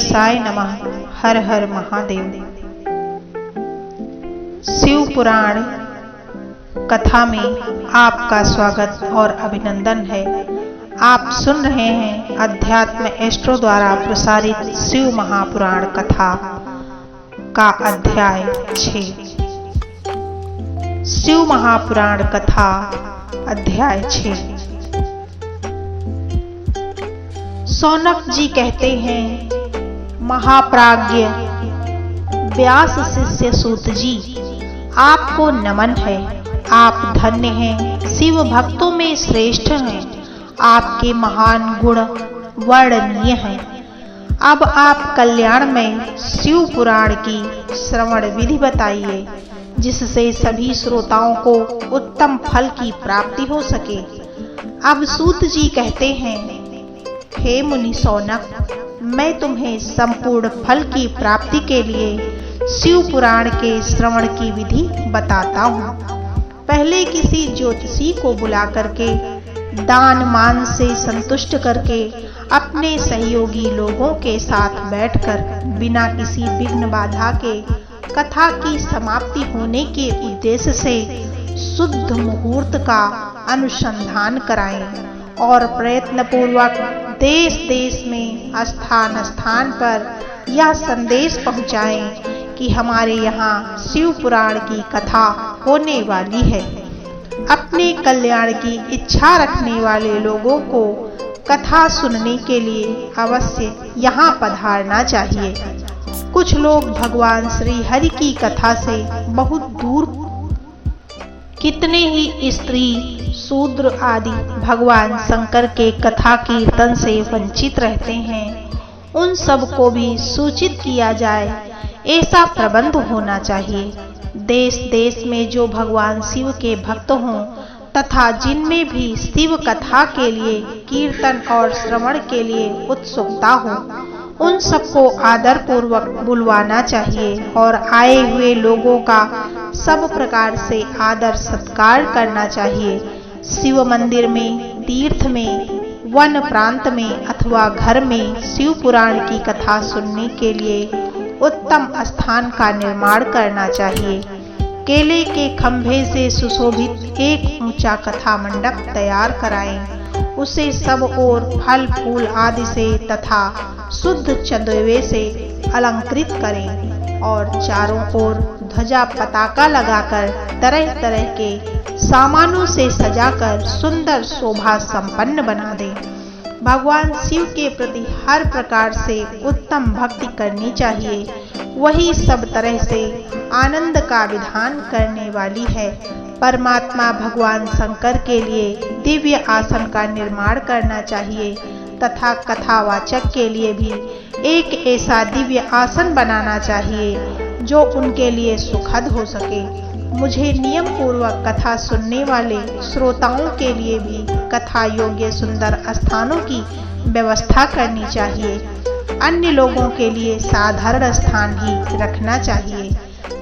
गणेशाय नमः। हर हर महादेव। शिव पुराण कथा में आपका स्वागत और अभिनंदन है। आप सुन रहे हैं अध्यात्म एस्ट्रो द्वारा प्रसारित शिव महापुराण कथा का अध्याय 6। शिव महापुराण कथा अध्याय 6। सौनक जी कहते हैं, महाप्राज्ञ व्यास शिष्य सूत जी, आपको नमन है। आप धन्य हैं, शिव भक्तों में श्रेष्ठ हैं। आपके महान गुण वर्णनीय हैं। अब आप कल्याण में शिव पुराण की श्रवण विधि बताइए, जिससे सभी श्रोताओं को उत्तम फल की प्राप्ति हो सके। अब सूत जी कहते हैं, हे मुनि सौनक, मैं तुम्हें संपूर्ण फल की प्राप्ति के लिए शिव पुराण के श्रवण की विधि बताता हूँ। पहले किसी ज्योतिषी को बुला करके दान मान से संतुष्ट करके अपने सहयोगी लोगों के साथ बैठकर बिना किसी विघ्न बाधा के कथा की समाप्ति होने के उद्देश्य से शुद्ध मुहूर्त का अनुसंधान कराएं और प्रयत्न पूर्वक देश देश में स्थान स्थान पर यह संदेश पहुंचाएं कि हमारे यहाँ शिव पुराण की कथा होने वाली है। अपने कल्याण की इच्छा रखने वाले लोगों को कथा सुनने के लिए अवश्य यहाँ पधारना चाहिए। कुछ लोग भगवान श्री हरि की कथा से बहुत दूर, कितने ही स्त्री शूद्र आदि भगवान शंकर के कथा कीर्तन से वंचित रहते हैं। उन सब को भी सूचित किया जाए, ऐसा प्रबंध होना चाहिए। देश देश में जो भगवान शिव के भक्त हों तथा जिनमें भी शिव कथा के लिए कीर्तन और श्रवण के लिए उत्सुकता हो, उन सबको आदर पूर्वक बुलवाना चाहिए और आए हुए लोगों का सब प्रकार से आदर सत्कार करना चाहिए। शिव मंदिर में, तीर्थ में, वन प्रांत में अथवा घर में शिव पुराण की कथा सुनने के लिए उत्तम स्थान का निर्माण करना चाहिए। केले के खंभे से सुशोभित एक ऊंचा कथा मंडप तैयार कराएं। उसे सब ओर फल फूल आदि से तथा शुद्ध चंदवे से अलंकृत करें और चारों ओर ध्वजा पताका लगाकर तरह तरह के सामानों से सजाकर सुंदर शोभा संपन्न बना दें। भगवान शिव के प्रति हर प्रकार से उत्तम भक्ति करनी चाहिए। वही सब तरह से आनंद का विधान करने वाली है। परमात्मा भगवान शंकर के लिए दिव्य आसन का निर्माण करना चाहिए तथा कथावाचक के लिए भी एक ऐसा दिव्य आसन बनाना चाहिए जो उनके लिए सुखद हो सके। मुझे नियम पूर्वक कथा सुनने वाले श्रोताओं के लिए भी कथा योग्य सुंदर स्थानों की व्यवस्था करनी चाहिए। अन्य लोगों के लिए साधारण स्थान ही रखना चाहिए।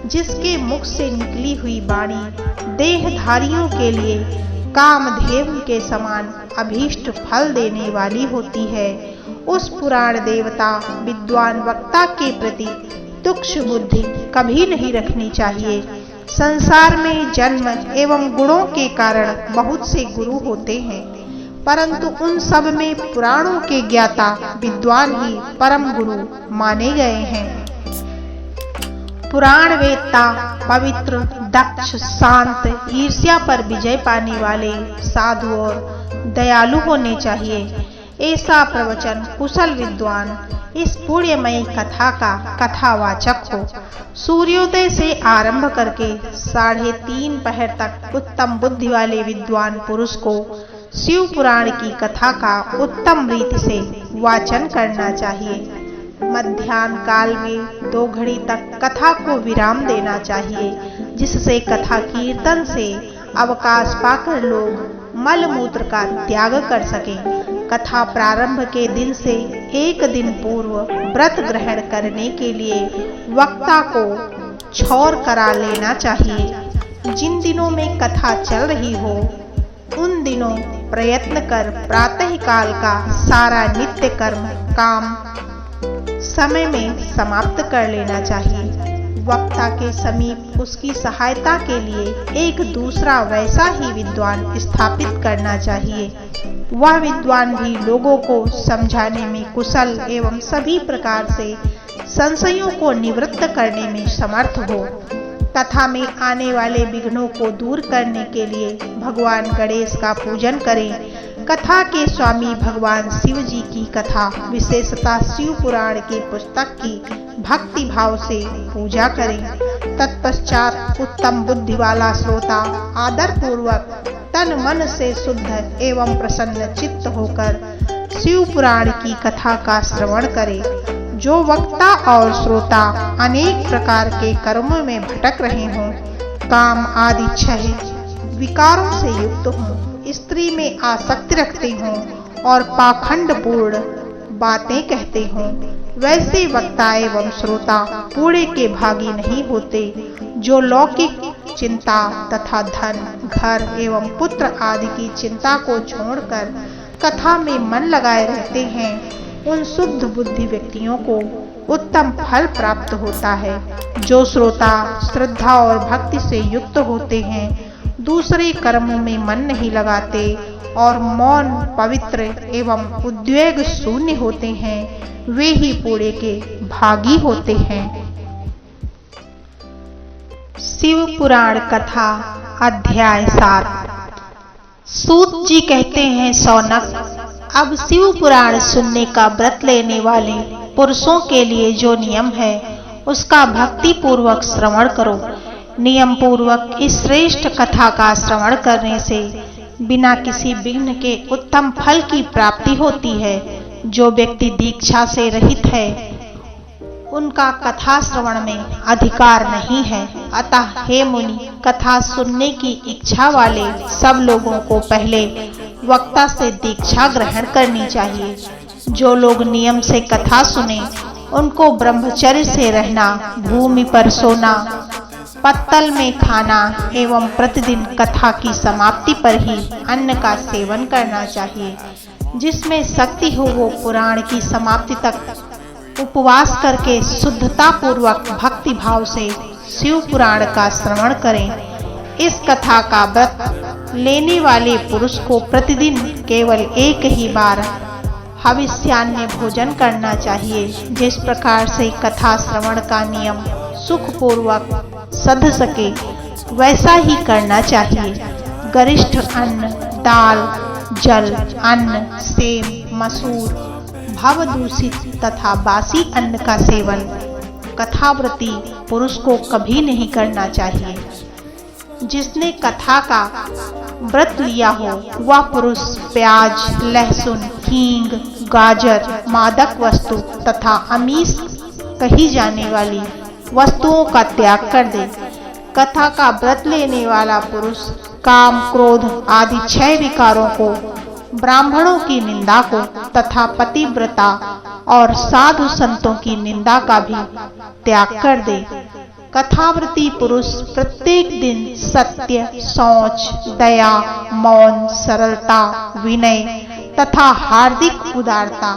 जिसके मुख से निकली हुई वाणी देहधारियों के लिए कामधेनु के समान अभीष्ट फल देने वाली होती है, उस पुराण देवता विद्वान वक्ता के प्रति तुक्ष बुद्धि कभी नहीं रखनी चाहिए। संसार में जन्म एवं गुणों के कारण बहुत से गुरु होते हैं, परंतु उन सब में पुराणों के ज्ञाता विद्वान ही परम गुरु माने गए हैं। पुराण वेत्ता पवित्र, दक्ष, शांत, ईर्ष्या पर विजय पाने वाले, साधु और दयालु होने चाहिए। ऐसा प्रवचन कुशल विद्वान इस पुण्यमयी कथा का कथावाचक हो। सूर्योदय से आरंभ करके 3:30 पहर तक उत्तम बुद्धि वाले विद्वान पुरुष को शिव पुराण की कथा का उत्तम रीति से वाचन करना चाहिए। मध्याह्न काल में 2 घड़ी तक कथा को विराम देना चाहिए, जिससे कथा कीर्तन से अवकाश पाकर लोग मल मूत्र का त्याग कर सकें। कथा प्रारंभ के दिन से 1 दिन पूर्व व्रत ग्रहण करने के लिए वक्ता को छौर करा लेना चाहिए। जिन दिनों में कथा चल रही हो उन दिनों प्रयत्न कर प्रातः काल का सारा नित्य कर्म काम समय में समाप्त कर लेना चाहिए। वक्ता के समीप उसकी सहायता के लिए एक दूसरा वैसा ही विद्वान स्थापित करना चाहिए। वह विद्वान भी लोगों को समझाने में कुशल एवं सभी प्रकार से संशयों को निवृत्त करने में समर्थ हो। कथा में आने वाले विघ्नों को दूर करने के लिए भगवान गणेश का पूजन करें। कथा के स्वामी भगवान शिव जी की कथा विशेषतः शिव पुराण की पुस्तक की भक्ति भाव से पूजा करें। तत्पश्चात उत्तम बुद्धि वाला श्रोता आदर पूर्वक तन मन से शुद्ध एवं प्रसन्न चित्त होकर शिव पुराण की कथा का श्रवण करे। जो वक्ता और श्रोता अनेक प्रकार के कर्मों में भटक रहे हों, काम आदि छह विकारों से युक्त हों, स्त्री में आसक्ति रखते हों और पाखंडपूर्ण बातें कहते हों, वैसे वक्ता एवं श्रोता कूड़े के भागी नहीं होते। जो लौकिक चिंता तथा धन, घर एवं पुत्र आदि की चिंता को छोड़कर कथा में मन लगाए रहते हैं, उन शुद्ध बुद्धि व्यक्तियों को उत्तम फल प्राप्त होता है। जो श्रोता श्रद्धा और भक्ति से युक्त होते हैं, दूसरे कर्मों में मन नहीं लगाते और मौन, पवित्र एवं उद्वेग शून्य होते हैं, वे ही कूड़े के भागी होते हैं। शिव पुराण कथा अध्याय 7। सूत जी कहते हैं, सौनक, अब शिव पुराण सुनने का व्रत लेने वाले पुरुषों के लिए जो नियम है उसका भक्ति पूर्वक श्रवण करो। नियम पूर्वक इस श्रेष्ठ कथा का श्रवण करने से बिना किसी विघ्न के उत्तम फल की प्राप्ति होती है। जो व्यक्ति दीक्षा से रहित है उनका कथा श्रवण में अधिकार नहीं है। अतः हे मुनि, कथा सुनने की इच्छा वाले सब लोगों को पहले वक्ता से दीक्षा ग्रहण करनी चाहिए। जो लोग नियम से कथा सुने उनको ब्रह्मचर्य से रहना, भूमि पर सोना, पत्तल में खाना एवं प्रतिदिन कथा की समाप्ति पर ही अन्न का सेवन करना चाहिए। जिसमें शक्ति हो वो पुराण की समाप्ति तक उपवास करके शुद्धता पूर्वक भक्ति भाव से शिव पुराण का श्रवण करें। इस कथा का व्रत लेने वाले पुरुष को प्रतिदिन केवल एक ही बार हविष्यान्न भोजन करना चाहिए। जिस प्रकार से कथा श्रवण का नियम सुख पूर्वक सध सके वैसा ही करना चाहिए। गरिष्ठ अन्न, दाल, जल, अन्न, सेम, मसूर, भवदूषित तथा बासी अन्न का सेवन कथाव्रती पुरुष को कभी नहीं करना चाहिए। जिसने कथा का व्रत लिया हो वह पुरुष प्याज, लहसुन, हींग, गाजर, मादक वस्तु तथा आमिष कही जाने वाली वस्तुओं का त्याग कर दे। कथा का व्रत लेने वाला पुरुष काम, क्रोध आदि 6 विकारों को, ब्राह्मणों की निंदा को तथा पतिव्रता और साधु संतों की निंदा का भी त्याग कर दे। कथाव्रती पुरुष प्रत्येक दिन सत्य, शौच, दया, मौन, सरलता, विनय तथा हार्दिक उदारता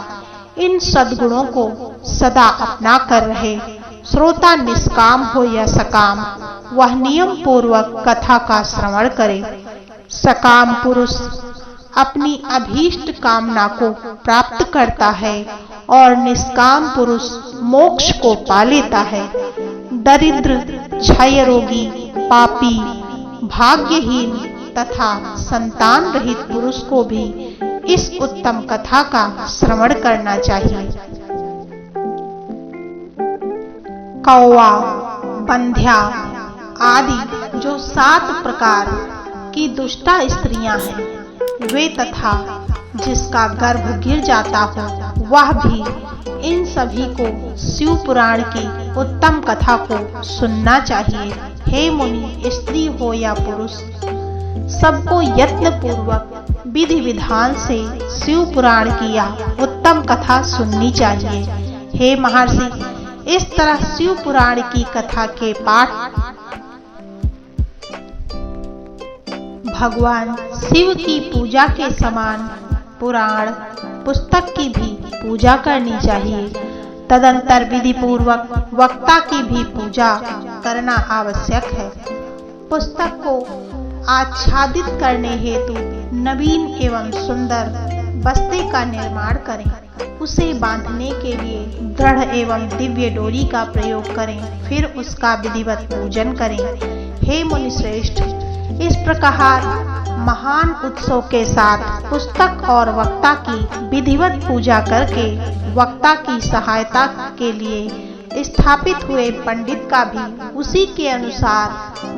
इन सद्गुणों को सदा अपना कर रहे। श्रोता निष्काम हो या सकाम वह नियम पूर्वक कथा का श्रवण करे। सकाम पुरुष अपनी अभीष्ट कामना को प्राप्त करता है और निष्काम पुरुष मोक्ष को पा लेता है। दरिद्र, क्षय रोगी, पापी, भाग्यहीन तथा संतान रहित पुरुष को भी इस उत्तम कथा का श्रवण करना चाहिए। कौवा, बंध्या आदि जो 7 प्रकार की दुष्टा स्त्रियां हैं वे तथा जिसका गर्भ गिर जाता हो वह भी इन सभी को शिव पुराण की उत्तम कथा को सुनना चाहिए। हे मुनि, स्त्री हो या पुरुष, सबको यत्न पूर्वक विधि विधान से शिव पुराण की यह उत्तम कथा सुननी चाहिए। हे महर्षि, इस तरह शिव पुराण की कथा के पाठ भगवान शिव की पूजा के समान पुराण पुस्तक की भी पूजा करनी चाहिए तदंतर विधि पूर्वक वक्ता की भी पूजा करना आवश्यक है। पुस्तक को आच्छादित करने हेतु नवीन एवं सुंदर बस्ते का निर्माण करें। उसे बांधने के लिए दृढ़ एवं दिव्य डोरी का प्रयोग करें, फिर उसका विधिवत पूजन करें। हे मुनिश्रेष्ठ, इस प्रकार महान उत्सव के साथ पुस्तक और वक्ता की विधिवत पूजा करके वक्ता की सहायता के लिए स्थापित हुए पंडित का भी उसी के अनुसार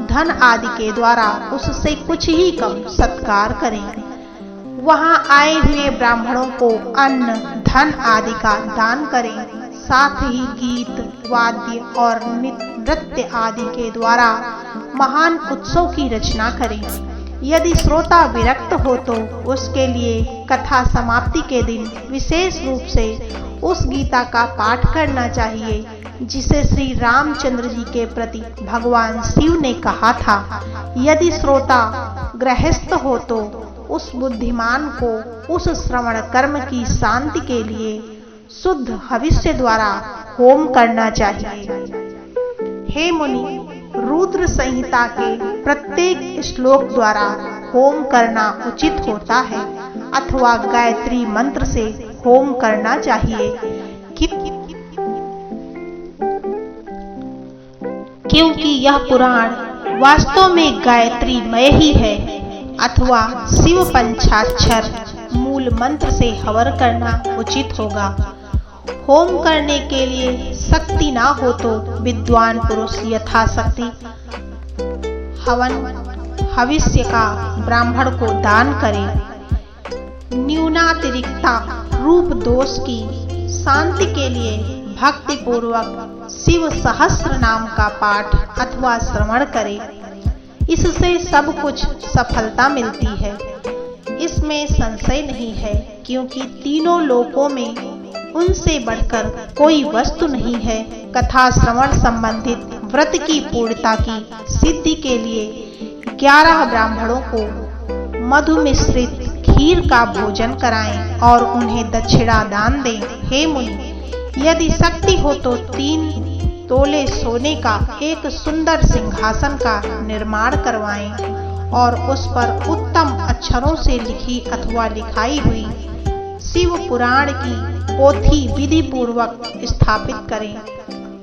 धन आदि के द्वारा उससे कुछ ही कम सत्कार करें। वहां आए हुए ब्राह्मणों को अन्न धन आदि का दान करें। साथ ही गीत वाद्य और नृत्य आदि के द्वारा महान उत्सव की रचना करें। यदि श्रोता विरक्त हो तो उसके लिए कथा समाप्ति के दिन विशेष रूप से उस गीता का पाठ करना चाहिए जिसे श्री रामचंद्र जी के प्रति भगवान शिव ने कहा था। यदि श्रोता गृहस्थ हो तो उस बुद्धिमान को उस श्रवण कर्म की शांति के लिए शुद्ध हविष्य द्वारा होम करना चाहिए। हे मुनि, रुद्र संहिता के प्रत्येक श्लोक द्वारा होम करना उचित होता है अथवा गायत्री मंत्र से होम करना चाहिए, क्योंकि यह पुराण वास्तव में गायत्रीमय ही है। अथवा शिव पंचाक्षर मूल मंत्र से हवन करना उचित होगा। होम करने के लिए शक्ति ना हो तो विद्वान पुरुष यथाशक्ति हवन हविष्य का ब्राह्मण को दान करे। न्यूनातिरिक्ता रूप दोष की शांति के लिए भक्ति पूर्वक शिव सहस्र नाम का पाठ अथवा श्रवण करे। इससे सब कुछ सफलता मिलती है, इसमें संशय नहीं है, क्योंकि तीनों लोकों में उनसे बढ़कर कोई वस्तु नहीं है। कथा श्रवण संबंधित व्रत की पूर्णता की सिद्धि के लिए 11 ब्राह्मणों को मधु मिश्रित खीर का भोजन कराएं और उन्हें दक्षिणा दान दें। हे मुनि, यदि शक्ति हो तो 3 तोले सोने का एक सुंदर सिंहासन का निर्माण करवाएं और उस पर उत्तम अक्षरों से लिखी अथवा लिखाई हुई शिव पुराण की पोथी विधि पूर्वक स्थापित करें।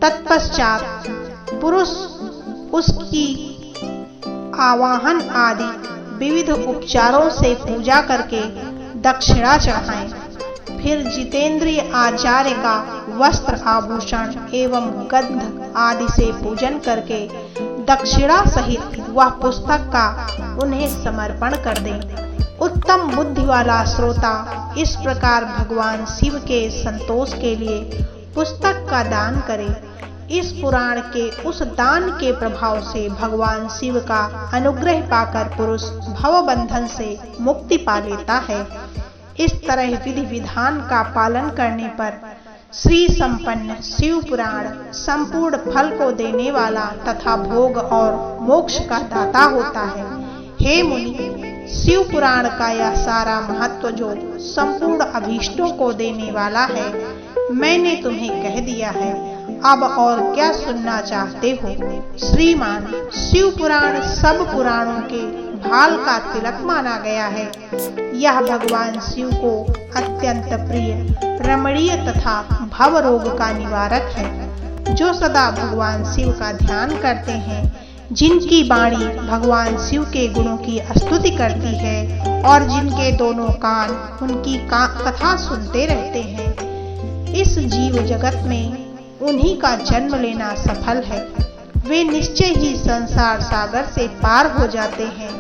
तत्पश्चात पुरुष उसकी आवाहन आदि विविध उपचारों से पूजा करके दक्षिणा चढ़ाएं। फिर जितेंद्रिय आचार्य का वस्त्र आभूषण एवं गंध आदि से पूजन करके दक्षिणा सहित वह पुस्तक का उन्हें समर्पण कर दें। उत्तम बुद्धि वाला श्रोता इस प्रकार भगवान शिव के संतोष के लिए पुस्तक का दान करे। इस पुराण के उस दान के प्रभाव से भगवान शिव का अनुग्रह पाकर पुरुष भवबंधन से मुक्ति पा लेता है। इस तरह विधि विधान का पालन करने पर श्री संपन्न शिव पुराण संपूर्ण फल को देने वाला तथा भोग और मोक्ष का दाता होता है। हे मुनि, शिव पुराण का यह सारा महत्व जो संपूर्ण अभीष्टों को देने वाला है मैंने तुम्हें कह दिया है। अब और क्या सुनना चाहते हो? श्रीमान, शिव पुराण सब पुराणों के भाल का तिलक माना गया है। यह भगवान शिव को अत्यंत प्रिय, रमणीय तथा भव रोग का निवारक है। जो सदा भगवान शिव का ध्यान करते हैं, जिनकी वाणी भगवान शिव के गुणों की स्तुति करती है और जिनके दोनों कान उनकी कथा सुनते रहते हैं, इस जीव जगत में उन्हीं का जन्म लेना सफल है। वे निश्चय ही संसार सागर से पार हो जाते हैं।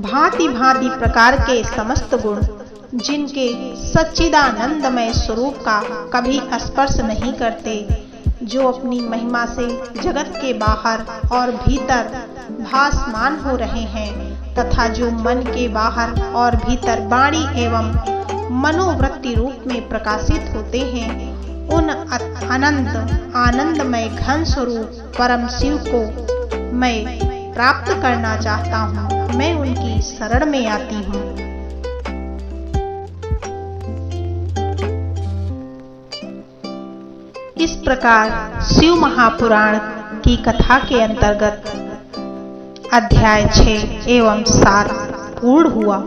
भांति भांति प्रकार के समस्त गुण जिनके सच्चिदानंदमय स्वरूप का कभी स्पर्श नहीं करते, जो अपनी महिमा से जगत के बाहर और भीतर भासमान हो रहे हैं तथा जो मन के बाहर और भीतर वाणी एवं मनोवृत्ति रूप में प्रकाशित होते हैं, उन अनंत आनंदमय घन स्वरूप परम शिव को मैं प्राप्त करना चाहता हूँ। मैं उनकी शरण में आती हूँ। प्रकार शिव महापुराण की कथा के अंतर्गत अध्याय 6 एवं 7 पूर्ण हुआ।